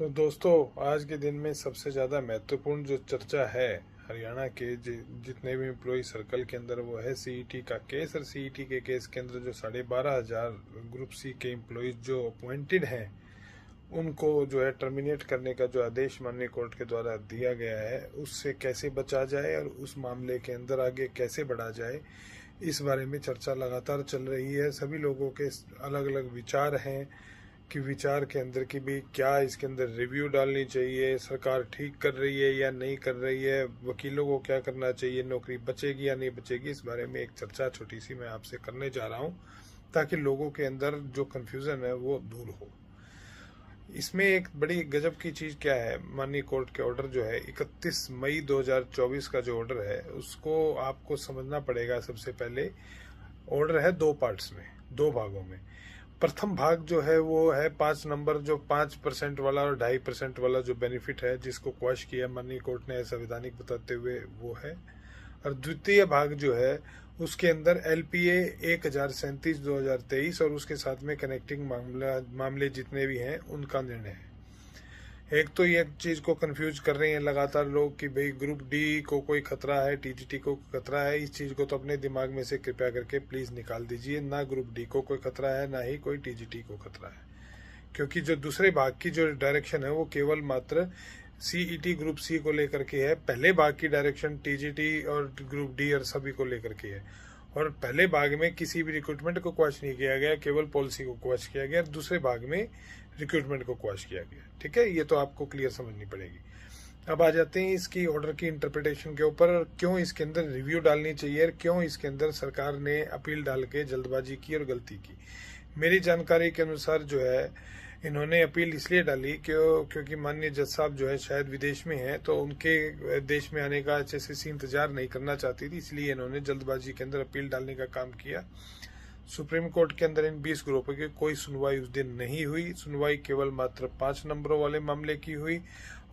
तो दोस्तों, आज के दिन में सबसे ज़्यादा महत्वपूर्ण जो चर्चा है हरियाणा के जितने भी एम्प्लॉय सर्कल के अंदर, वो है सीईटी का केस। और सीईटी के केस के अंदर जो 12,500 ग्रुप सी के एम्प्लॉयज़ जो अपॉइंटेड हैं, उनको जो है टर्मिनेट करने का जो आदेश माननीय कोर्ट के द्वारा दिया गया है, उससे कैसे बचा जाए और उस मामले के अंदर आगे कैसे बढ़ा जाए, इस बारे में चर्चा लगातार चल रही है। सभी लोगों के अलग अलग विचार हैं कि विचार के अंदर की भी क्या इसके अंदर रिव्यू डालनी चाहिए, सरकार ठीक कर रही है या नहीं कर रही है, वकीलों को क्या करना चाहिए, नौकरी बचेगी या नहीं बचेगी, इस बारे में एक चर्चा छोटी सी मैं आपसे करने जा रहा हूं, ताकि लोगों के अंदर जो कन्फ्यूज़न है वो दूर हो। इसमें एक बड़ी गजब की चीज़ क्या है, माननीय कोर्ट के ऑर्डर जो है 31 मई 2024 का जो ऑर्डर है, उसको आपको समझना पड़ेगा। सबसे पहले ऑर्डर है दो पार्ट्स में, दो भागों में। प्रथम भाग जो है वो है 5 नंबर, जो 5% वाला और 2.5% वाला जो बेनिफिट है, जिसको क्वैश किया माननीय कोर्ट ने संवैधानिक बताते हुए, वो है। और द्वितीय भाग जो है उसके अंदर एलपीए 1037/2023 और उसके साथ में कनेक्टिंग मामले जितने भी हैं उनका निर्णय है। एक तो ये चीज को कंफ्यूज कर रहे हैं लगातार लोग कि भाई ग्रुप डी को कोई खतरा है, टीजीटी को खतरा है। इस चीज को तो अपने दिमाग में से कृपया करके प्लीज निकाल दीजिए। ना ग्रुप डी को कोई खतरा है, ना ही कोई टीजीटी को खतरा है, क्योंकि जो दूसरे भाग की जो डायरेक्शन है वो केवल मात्र सीईटी ग्रुप सी को लेकर के है। पहले भाग की डायरेक्शन टीजीटी और ग्रुप डी और सभी को लेकर के है। और पहले भाग में किसी भी रिक्रूटमेंट को क्वेश्चन नहीं किया गया, केवल पॉलिसी को क्वेश्चन किया गया। दूसरे भाग में रिक्रूटमेंट को क्वेश्चन किया गया। ठीक है, ये तो आपको क्लियर समझनी पड़ेगी। अब आ जाते हैं इसकी ऑर्डर की इंटरप्रिटेशन के ऊपर, क्यों इसके अंदर रिव्यू डालनी चाहिए और क्यों इसके अंदर सरकार ने अपील डाल के जल्दबाजी की और गलती की। मेरी जानकारी के अनुसार जो है, इन्होंने अपील इसलिए डाली क्योंकि माननीय जज साहब जो है शायद विदेश में हैं, तो उनके देश में आने का HSCC इंतजार नहीं करना चाहती थी, इसलिए इन्होंने जल्दबाजी के अंदर अपील डालने का काम किया। सुप्रीम कोर्ट के अंदर इन 20 ग्रुपों की कोई सुनवाई उस दिन नहीं हुई। सुनवाई केवल मात्र 5 नंबरों वाले मामले की हुई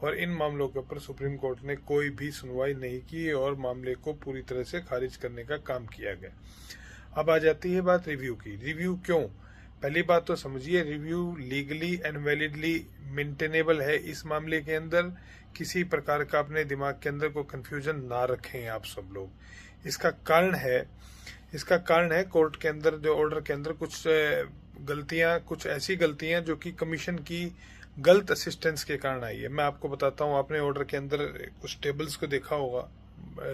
और इन मामलों के ऊपर सुप्रीम कोर्ट ने कोई भी सुनवाई नहीं की और मामले को पूरी तरह से खारिज करने का काम किया गया। अब आ जाती है बात रिव्यू की। रिव्यू क्यों? पहली बात तो समझिए, review legally and validly maintainable है। इस मामले के अंदर किसी प्रकार का अपने दिमाग के अंदर कोई कंफ्यूजन ना रखें आप सब लोग। इसका कारण है कोर्ट के अंदर जो ऑर्डर के अंदर कुछ ऐसी गलतियां जो कि कमीशन की गलत असिस्टेंस के कारण आई है। मैं आपको बताता हूं, आपने ऑर्डर के अंदर कुछ टेबल्स को देखा होगा,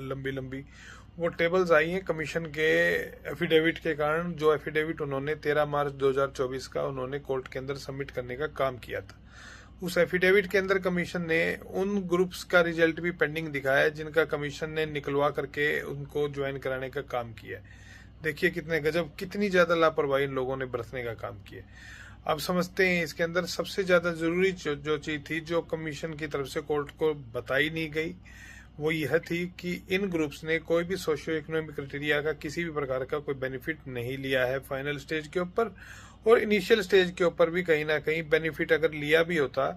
लंबी लंबी वो टेबल्स आई हैं कमीशन के एफिडेविट के कारण। जो एफिडेविट उन्होंने 13 मार्च 2024 का उन्होंने कोर्ट के अंदर सबमिट करने का काम किया था। उस एफिडेविट के अंदर कमीशन ने उन ग्रुप्स का रिजल्ट भी पेंडिंग दिखाया जिनका कमीशन ने निकलवा करके उनको ज्वाइन कराने का काम किया। देखिए कितने गजब, कितनी ज्यादा लापरवाही इन लोगों ने बरतने का काम किया। अब समझते हैं इसके अंदर सबसे ज्यादा जरूरी जो चीज थी, जो कमीशन की तरफ से कोर्ट को बताई नहीं गई, वो यह थी कि इन ग्रुप्स ने कोई भी सोशियो इकोनॉमिक क्राइटेरिया का किसी भी प्रकार का कोई बेनिफिट नहीं लिया है फाइनल स्टेज के ऊपर। और इनिशियल स्टेज के ऊपर भी कहीं ना कहीं बेनिफिट अगर लिया भी होता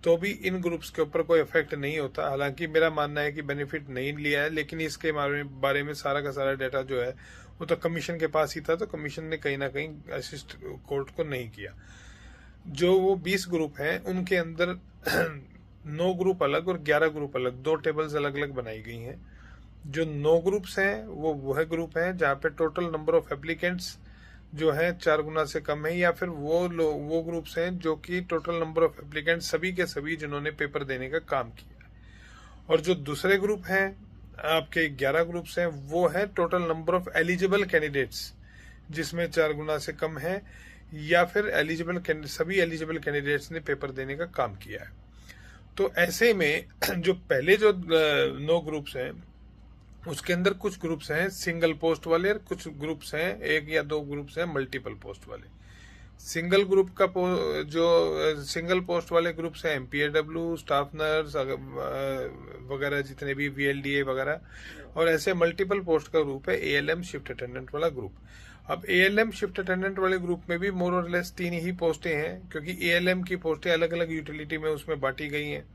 तो भी इन ग्रुप्स के ऊपर कोई इफेक्ट नहीं होता। हालांकि मेरा मानना है कि बेनिफिट नहीं लिया है, लेकिन इसके बारे में सारा का सारा डाटा जो है वो तो कमीशन के पास ही था, तो कमीशन ने कहीं ना कहीं असिस्ट कोर्ट को नहीं किया। जो वो 20 ग्रुप हैं उनके अंदर 9 ग्रुप अलग और 11 ग्रुप अलग, 2 टेबल्स अलग अलग बनाई गई हैं। जो 9 ग्रुप्स हैं वो वह ग्रुप हैं जहाँ पे टोटल नंबर ऑफ एप्लीकेंट्स जो है 4 गुना से कम है, या फिर वो ग्रुप्स हैं जो कि टोटल नंबर ऑफ एप्लीकेंट्स सभी के सभी जिन्होंने पेपर देने का काम किया। और जो दूसरे ग्रुप हैं आपके 11 ग्रुप्स हैं, वो है total number of eligible candidates, जिसमें 4 गुना से कम है, या फिर सभी एलिजिबल कैंडिडेट्स ने पेपर देने का काम किया है। तो ऐसे में जो पहले जो 9 ग्रुप्स हैं उसके अंदर कुछ ग्रुप्स हैं सिंगल पोस्ट वाले और कुछ ग्रुप्स हैं 1 या 2 ग्रुप्स हैं मल्टीपल पोस्ट वाले। सिंगल ग्रुप का जो सिंगल पोस्ट वाले ग्रुप्स हैं MPAW, स्टाफ नर्स वगैरह, जितने भी VLDA वगैरह, और ऐसे मल्टीपल पोस्ट का ग्रुप है ALM शिफ्ट अटेंडेंट वाला ग्रुप। अब ALM शिफ्ट अटेंडेंट वाले ग्रुप में भी मोर और लेस 3 ही पोस्टें हैं, क्योंकि ALM की पोस्टें अलग अलग यूटिलिटी में उसमें बांटी गई हैं,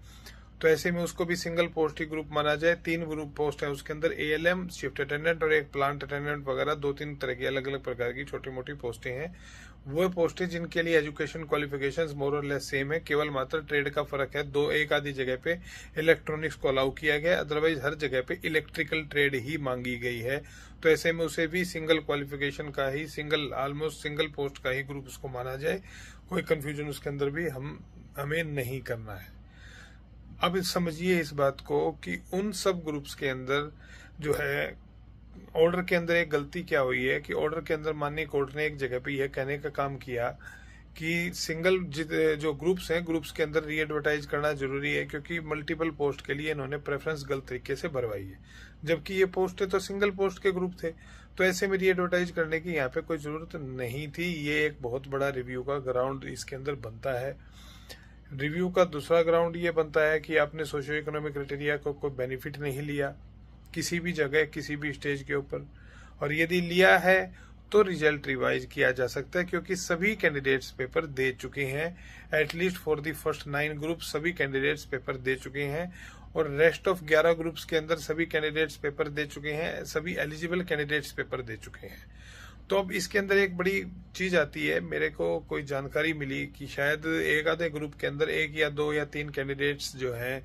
तो ऐसे में उसको भी सिंगल पोस्ट ही ग्रुप माना जाए। 3 ग्रुप पोस्ट है उसके अंदर, ALM शिफ्ट अटेंडेंट और एक प्लांट अटेंडेंट वगैरह, 2-3 तरह की अलग अलग प्रकार की छोटी मोटी पोस्टें हैं। वो पोस्ट है जिनके लिए एजुकेशन क्वालिफिकेशंस मोर और लेस सेम है, केवल मात्र ट्रेड का फर्क है। एक आधी जगह पे इलेक्ट्रॉनिक्स को अलाउ किया गया, अदरवाइज हर जगह पे इलेक्ट्रिकल ट्रेड ही मांगी गई है। तो ऐसे में उसे भी सिंगल क्वालिफिकेशन का ही, ऑलमोस्ट सिंगल पोस्ट का ही ग्रुप उसको माना जाए। कोई कंफ्यूजन उसके अंदर भी हमें नहीं करना है। अब समझिए इस बात को कि उन सब ग्रुप्स के अंदर जो है ऑर्डर के अंदर एक गलती क्या हुई है कि ऑर्डर के अंदर माननीय कोर्ट ने एक जगह पे यह कहने का काम किया कि जो ग्रुप्स हैं, ग्रुप्स के अंदर री एडवर्टाइज करना जरूरी है, क्योंकि मल्टीपल पोस्ट के लिए इन्होंने प्रेफरेंस गलत तरीके से भरवाई है। जबकि ये पोस्ट तो सिंगल पोस्ट के ग्रुप थे, तो ऐसे में री एडवर्टाइज करने की यहाँ पे कोई जरूरत नहीं थी। ये एक बहुत बड़ा रिव्यू का ग्राउंड इसके अंदर बनता है। रिव्यू का दूसरा ग्राउंड ये बनता है कि आपने सोशियो इकोनॉमिक क्राइटेरिया को कोई बेनिफिट नहीं लिया किसी भी जगह, किसी भी स्टेज के ऊपर, और यदि लिया है तो रिजल्ट रिवाइज किया जा सकता है, क्योंकि सभी कैंडिडेट्स पेपर दे चुके हैं। At least for the first 9 group सभी कैंडिडेट्स पेपर दे चुके हैं, और रेस्ट ऑफ 11 ग्रुप्स के अंदर सभी कैंडिडेट्स पेपर दे चुके हैं, सभी एलिजिबल कैंडिडेट्स पेपर दे चुके हैं। तो अब इसके अंदर एक बड़ी चीज आती है, मेरे को कोई जानकारी मिली कि शायद एक आधे ग्रुप के अंदर 1 या 2 या 3 कैंडिडेट्स जो हैं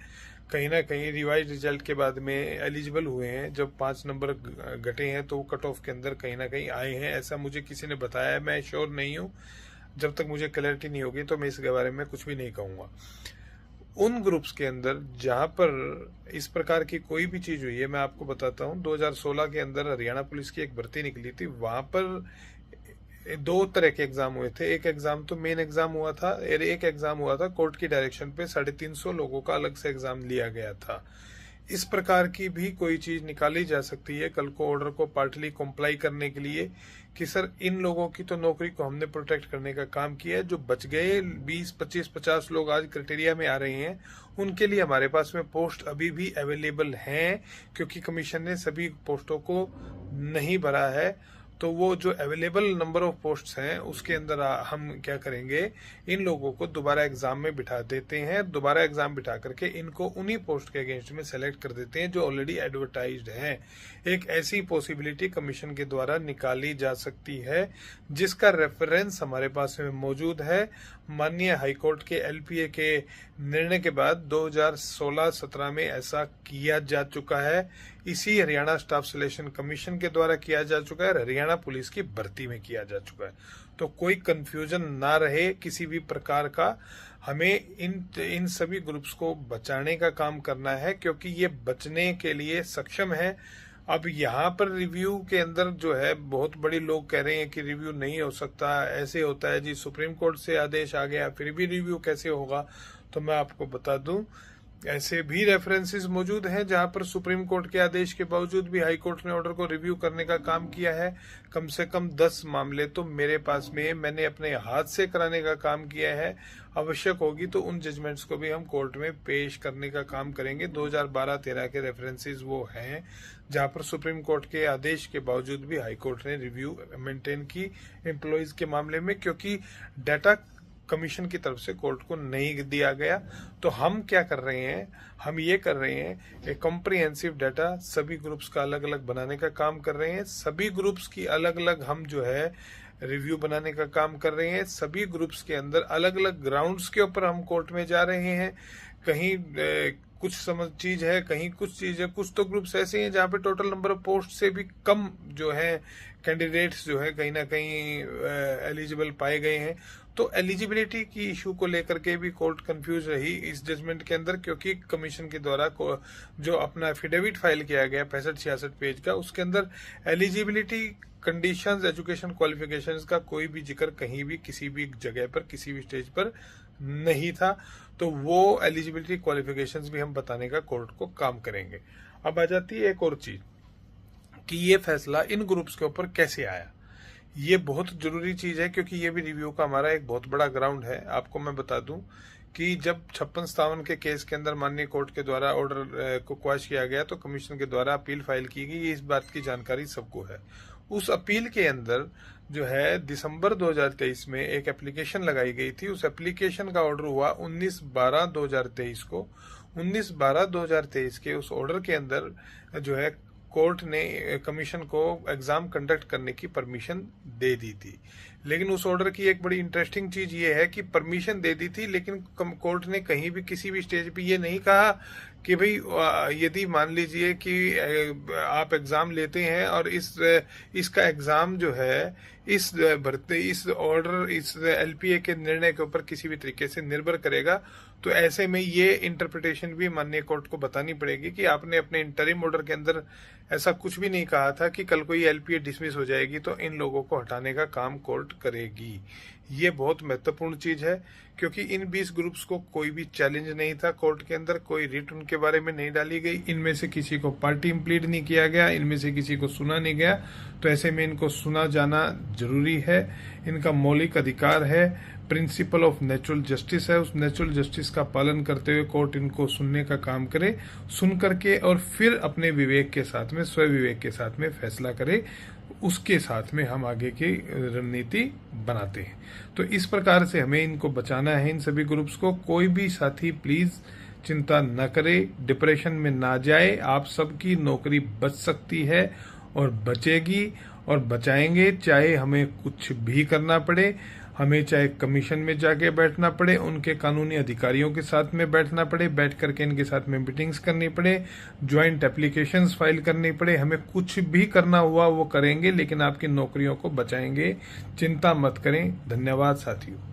कहीं ना कहीं रिवाइज रिजल्ट के बाद में एलिजिबल हुए हैं। जब 5 नंबर घटे हैं तो वो कट ऑफ के अंदर कहीं ना कहीं आए हैं, ऐसा मुझे किसी ने बताया है। मैं श्योर नहीं हूँ, जब तक मुझे क्लैरिटी नहीं होगी तो मैं इसके बारे में कुछ भी नहीं कहूंगा। उन ग्रुप्स के अंदर जहां पर इस प्रकार की कोई भी चीज हुई है, मैं आपको बताता हूं, 2016 के अंदर हरियाणा पुलिस की एक भर्ती निकली थी। वहां पर 2 तरह के एग्जाम हुए थे। एक एग्जाम तो मेन एग्जाम हुआ था, और एक एग्जाम हुआ था कोर्ट की डायरेक्शन पे 350 लोगों का अलग से एग्जाम लिया गया था। इस प्रकार की भी कोई चीज निकाली जा सकती है कल को ऑर्डर को पार्टली कॉम्प्लाई करने के लिए, कि सर इन लोगों की तो नौकरी को हमने प्रोटेक्ट करने का काम किया है, जो बच गए 20, 25, 50 लोग आज क्राइटेरिया में आ रहे हैं, उनके लिए हमारे पास में पोस्ट अभी भी अवेलेबल हैं, क्योंकि कमीशन ने सभी पोस्टों को नहीं भरा है। तो वो जो अवेलेबल नंबर ऑफ पोस्ट्स हैं उसके अंदर हम क्या करेंगे, इन लोगों को दोबारा एग्जाम में बिठा देते हैं। दोबारा एग्जाम बिठा करके इनको उन्हीं पोस्ट के अगेंस्ट में सेलेक्ट कर देते हैं जो ऑलरेडी एडवर्टाइज्ड हैं। एक ऐसी पॉसिबिलिटी कमीशन के द्वारा निकाली जा सकती है, जिसका रेफरेंस हमारे पास में मौजूद है। माननीय हाईकोर्ट के एलपीए के निर्णय के बाद 2016-17 में ऐसा किया जा चुका है। इसी हरियाणा स्टाफ सिलेक्शन कमीशन के द्वारा किया जा चुका है, हरियाणा पुलिस की भर्ती में किया जा चुका है। तो कोई कंफ्यूजन ना रहे किसी भी प्रकार का। हमें इन सभी ग्रुप्स को बचाने का काम करना है, क्योंकि ये बचने के लिए सक्षम है। अब यहाँ पर रिव्यू के अंदर जो है बहुत बड़े लोग कह रहे हैं कि रिव्यू नहीं हो सकता, ऐसे होता है जी, सुप्रीम कोर्ट से आदेश आ गया फिर भी रिव्यू कैसे होगा। तो मैं आपको बता दूं, ऐसे भी रेफरेंसेस मौजूद हैं जहां पर सुप्रीम कोर्ट के आदेश के बावजूद भी हाई कोर्ट ने ऑर्डर को रिव्यू करने का काम किया है। कम से कम 10 मामले तो मेरे पास में मैंने अपने हाथ से कराने का काम किया है। आवश्यक होगी तो उन जजमेंट्स को भी हम कोर्ट में पेश करने का काम करेंगे। 2012-13 के रेफरेंसेस वो हैं जहां पर सुप्रीम कोर्ट के आदेश के बावजूद भी हाई कोर्ट ने रिव्यू मेंटेन की एम्प्लॉयज के मामले में, क्योंकि डाटा कमीशन की तरफ से कोर्ट को नहीं दिया गया। तो हम क्या कर रहे हैं, हम ये कर रहे हैं एक कॉम्प्रिहेंसिव डाटा सभी ग्रुप्स का अलग अलग बनाने का काम कर रहे हैं। सभी ग्रुप्स की अलग अलग हम जो है रिव्यू बनाने का काम कर रहे हैं। सभी ग्रुप्स के अंदर अलग अलग ग्राउंड्स के ऊपर हम कोर्ट में जा रहे हैं। कहीं कुछ समझ चीज है, कहीं कुछ चीज है। कुछ तो ग्रुप्स ऐसे हैं जहाँ पे टोटल नंबर ऑफ पोस्ट से भी कम जो है कैंडिडेट्स जो है कहीं ना कहीं एलिजिबल पाए गए हैं। तो एलिजिबिलिटी की इशू को लेकर के भी कोर्ट कंफ्यूज रही इस जजमेंट के अंदर, क्योंकि कमीशन के द्वारा जो अपना एफिडेविट फाइल किया गया 65-66 पेज का, उसके अंदर एलिजिबिलिटी कंडीशंस, एजुकेशन क्वालिफिकेशंस का कोई भी जिक्र कहीं भी किसी भी जगह पर किसी भी स्टेज पर नहीं था। तो वो एलिजिबिलिटी क्वालिफिकेशंस भी हम बताने का कोर्ट को काम करेंगे। अब आ जाती है एक और चीज कि ये फैसला इन ग्रुप्स के ऊपर कैसे आया। ये बहुत जरूरी चीज है, क्योंकि ये भी रिव्यू का हमारा एक बहुत बड़ा ग्राउंड है। आपको मैं बता दूं कि जब 56-57 के केस के अंदर माननीय कोर्ट के द्वारा ऑर्डर को क्वैश किया गया तो कमीशन के द्वारा अपील फाइल की गई, इस बात की जानकारी सबको है। उस अपील के अंदर जो है दिसंबर 2023 में एक एप्लीकेशन लगाई गई थी। उस एप्लीकेशन का ऑर्डर हुआ 19/12/2023 को। 19/12/2023 के उस ऑर्डर के अंदर जो है कोर्ट ने कमीशन को एग्जाम कंडक्ट करने की परमिशन दे दी थी। लेकिन उस ऑर्डर की एक बड़ी इंटरेस्टिंग चीज ये है कि परमिशन दे दी थी, लेकिन कोर्ट ने कहीं भी किसी भी स्टेज पे ये नहीं कहा कि भाई यदि मान लीजिए कि आप एग्जाम लेते हैं और इसका एग्जाम जो है इस ऑर्डर इस एलपीए के निर्णय के ऊपर किसी भी तरीके से निर्भर करेगा, तो ऐसे में ये इंटरप्रिटेशन भी माननीय कोर्ट को बतानी पड़ेगी कि आपने अपने इंटरिम ऑर्डर के अंदर ऐसा कुछ भी नहीं कहा था कि कल को ये एलपीए डिसमिस हो जाएगी तो इन लोगों को हटाने का काम कोर्ट करेगी। ये बहुत महत्वपूर्ण चीज है, क्योंकि इन 20 ग्रुप्स को कोई भी चैलेंज नहीं था कोर्ट के अंदर, कोई रिट उनके बारे में नहीं डाली गई, इनमें से किसी को पार्टी इम्प्लीड नहीं किया गया, इनमें से किसी को सुना नहीं गया। तो ऐसे में इनको सुना जाना जरूरी है, इनका मौलिक अधिकार है, प्रिंसिपल ऑफ नेचुरल जस्टिस है, उस नेचुरल जस्टिस का पालन करते हुए कोर्ट इनको सुनने का काम करे, सुन करके और फिर अपने विवेक के साथ में, स्व विवेक के साथ में फैसला करे, उसके साथ में हम आगे की रणनीति बनाते हैं। तो इस प्रकार से हमें इनको बचाना है, इन सभी ग्रुप्स को। कोई भी साथी प्लीज चिंता न करे, डिप्रेशन में ना जाए, आप सबकी नौकरी बच सकती है और बचेगी और बचाएंगे, चाहे हमें कुछ भी करना पड़े, हमें चाहे कमीशन में जाके बैठना पड़े, उनके कानूनी अधिकारियों के साथ में बैठना पड़े, बैठ करके इनके साथ में मीटिंग्स करनी पड़े, ज्वाइंट एप्लीकेशंस फाइल करनी पड़े, हमें कुछ भी करना हुआ वो करेंगे, लेकिन आपकी नौकरियों को बचाएंगे। चिंता मत करें। धन्यवाद साथियों।